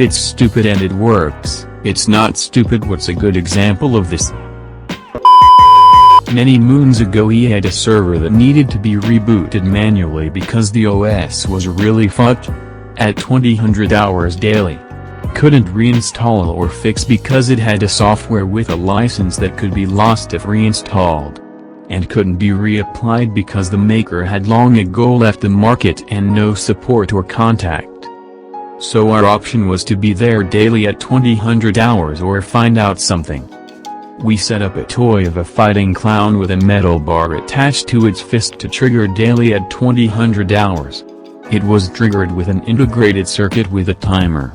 if it's stupid and it works, it's not stupid. What's a good example of this? Many moons ago he had a server that needed to be rebooted manually because the OS was really fucked. At 2000 hours daily. Couldn't reinstall or fix because it had a software with a license that could be lost if reinstalled. And couldn't be reapplied because the maker had long ago left the market and no support or contact. So our option was to be there daily at 2000 hours or find out something. We set up a toy of a fighting clown with a metal bar attached to its fist to trigger daily at 2000 hours. It was triggered with an integrated circuit with a timer.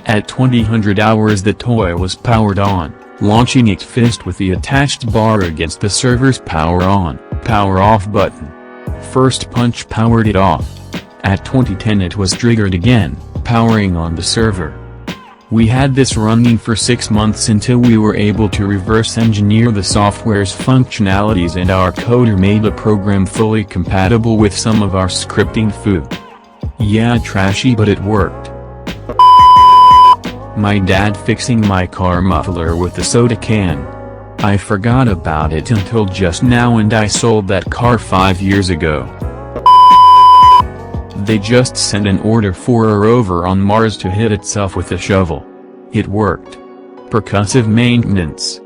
At 2000 hours the toy was powered on, launching its fist with the attached bar against the server's power on, power off button. First punch powered it off. At 2010 it was triggered again, powering on the server. We had this running for 6 months until we were able to reverse engineer the software's functionalities and our coder made a program fully compatible with some of our scripting foo. Yeah, trashy, but it worked. My dad fixing my car muffler with the soda can. I forgot about it until just now and I sold that car 5 years ago. They just sent an order for a rover on Mars to hit itself with a shovel. It worked. Percussive maintenance.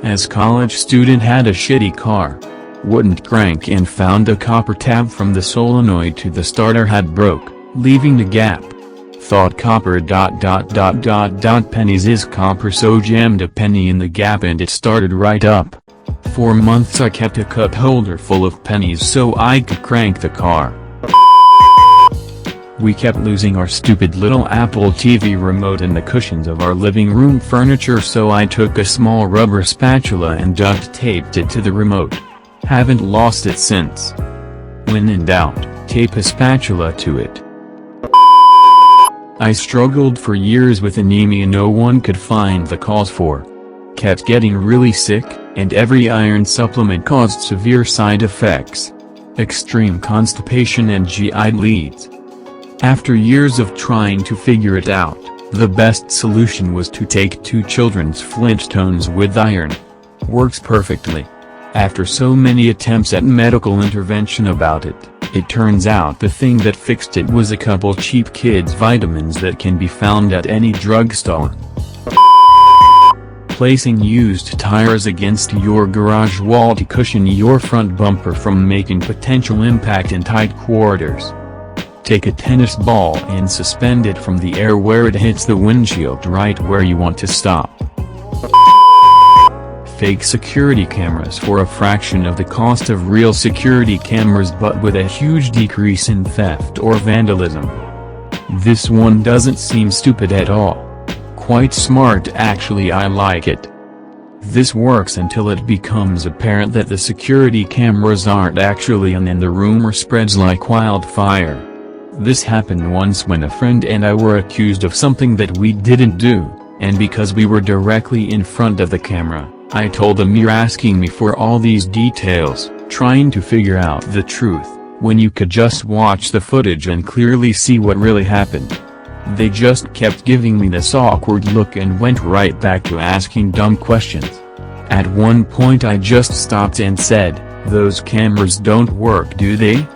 As college student had a shitty car. Wouldn't crank and found a copper tab from the solenoid to the starter had broke, leaving the gap. Thought copper ... pennies is copper, so jammed a penny in the gap and it started right up. For months I kept a cup holder full of pennies so I could crank the car. We kept losing our stupid little Apple TV remote and the cushions of our living room furniture, so I took a small rubber spatula and duct taped it to the remote. Haven't lost it since. When in doubt, tape a spatula to it. I struggled for years with anemia no one could find the cause for. Kept getting really sick, and every iron supplement caused severe side effects. Extreme constipation and GI bleeds. After years of trying to figure it out, the best solution was to take 2 children's Flintstones with iron. Works perfectly. After so many attempts at medical intervention about it, it turns out the thing that fixed it was a couple cheap kids' vitamins that can be found at any drugstore. Placing used tires against your garage wall to cushion your front bumper from making potential impact in tight quarters. Take a tennis ball and suspend it from the air where it hits the windshield right where you want to stop. Fake security cameras for a fraction of the cost of real security cameras but with a huge decrease in theft or vandalism. This one doesn't seem stupid at all. Quite smart actually, I like it. This works until it becomes apparent that the security cameras aren't actually on and the rumor spreads like wildfire. This happened once when a friend and I were accused of something that we didn't do, and because we were directly in front of the camera, I told them you're asking me for all these details, trying to figure out the truth, when you could just watch the footage and clearly see what really happened. They just kept giving me this awkward look and went right back to asking dumb questions. At one point I just stopped and said, "Those cameras don't work, do they?"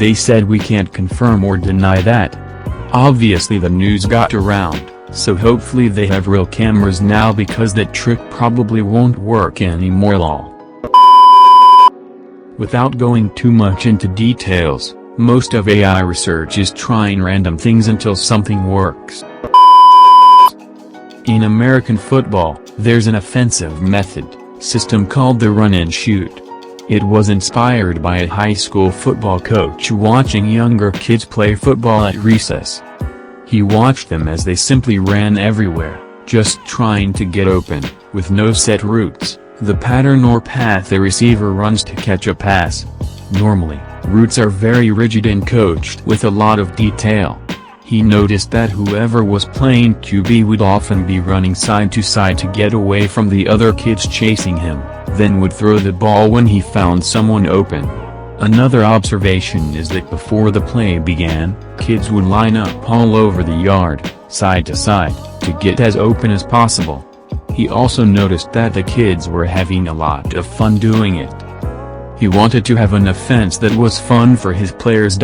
They said we can't confirm or deny that. Obviously the news got around, so hopefully they have real cameras now because that trick probably won't work anymore lol. Without going too much into details, most of AI research is trying random things until something works. In American football, there's an offensive system called the run and shoot. It was inspired by a high school football coach watching younger kids play football at recess. He watched them as they simply ran everywhere, just trying to get open, with no set routes, the pattern or path the receiver runs to catch a pass. Normally, routes are very rigid and coached with a lot of detail. He noticed that whoever was playing QB would often be running side to side to get away from the other kids chasing him, then would throw the ball when he found someone open. Another observation is that before the play began, kids would line up all over the yard, side to side, to get as open as possible. He also noticed that the kids were having a lot of fun doing it. He wanted to have an offense that was fun for his players.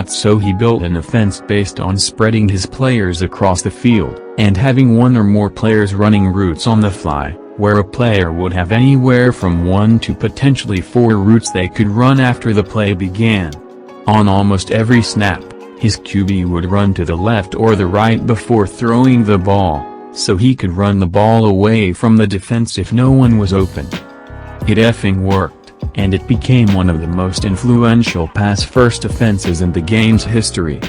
So he built an offense based on spreading his players across the field, and having one or more players running routes on the fly, where a player would have anywhere from 1 to potentially 4 routes they could run after the play began. On almost every snap, his QB would run to the left or the right before throwing the ball, so he could run the ball away from the defense if no one was open. It effing worked, and it became one of the most influential pass-first offenses in the game's history.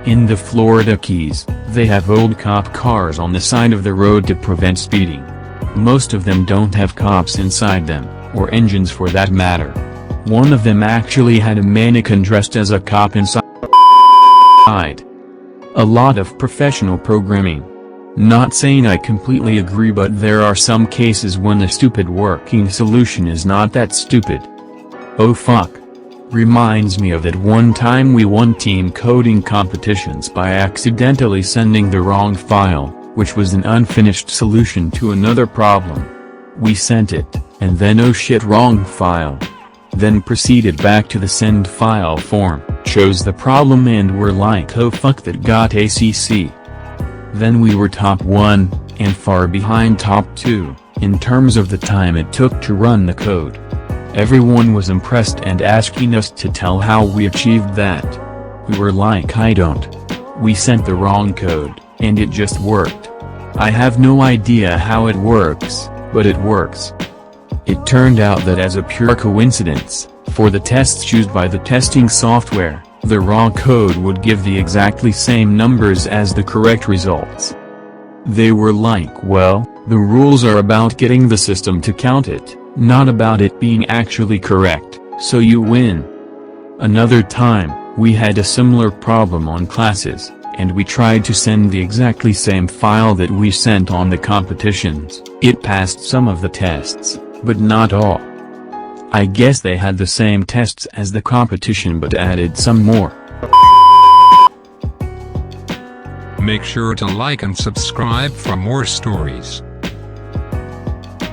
In the Florida Keys, they have old cop cars on the side of the road to prevent speeding. Most of them don't have cops inside them, or engines for that matter. One of them actually had a mannequin dressed as a cop inside. A lot of professional programming. Not saying I completely agree, but there are some cases when a stupid working solution is not that stupid. Oh fuck. Reminds me of that one time we won team coding competitions by accidentally sending the wrong file, which was an unfinished solution to another problem. We sent it, and then oh shit, wrong file. Then proceeded back to the send file form, chose the problem, and were like, oh fuck, that got ACC. Then we were top 1, and far behind top 2, in terms of the time it took to run the code. Everyone was impressed and asking us to tell how we achieved that. We were like, I don't. We sent the wrong code, and it just worked. I have no idea how it works, but it works. It turned out that as a pure coincidence, for the tests used by the testing software, the raw code would give the exactly same numbers as the correct results. They were like, well, the rules are about getting the system to count it, not about it being actually correct, so you win. Another time, we had a similar problem on classes, and we tried to send the exactly same file that we sent on the competitions. It passed some of the tests, but not all. I guess they had the same tests as the competition but added some more. Make sure to like and subscribe for more stories.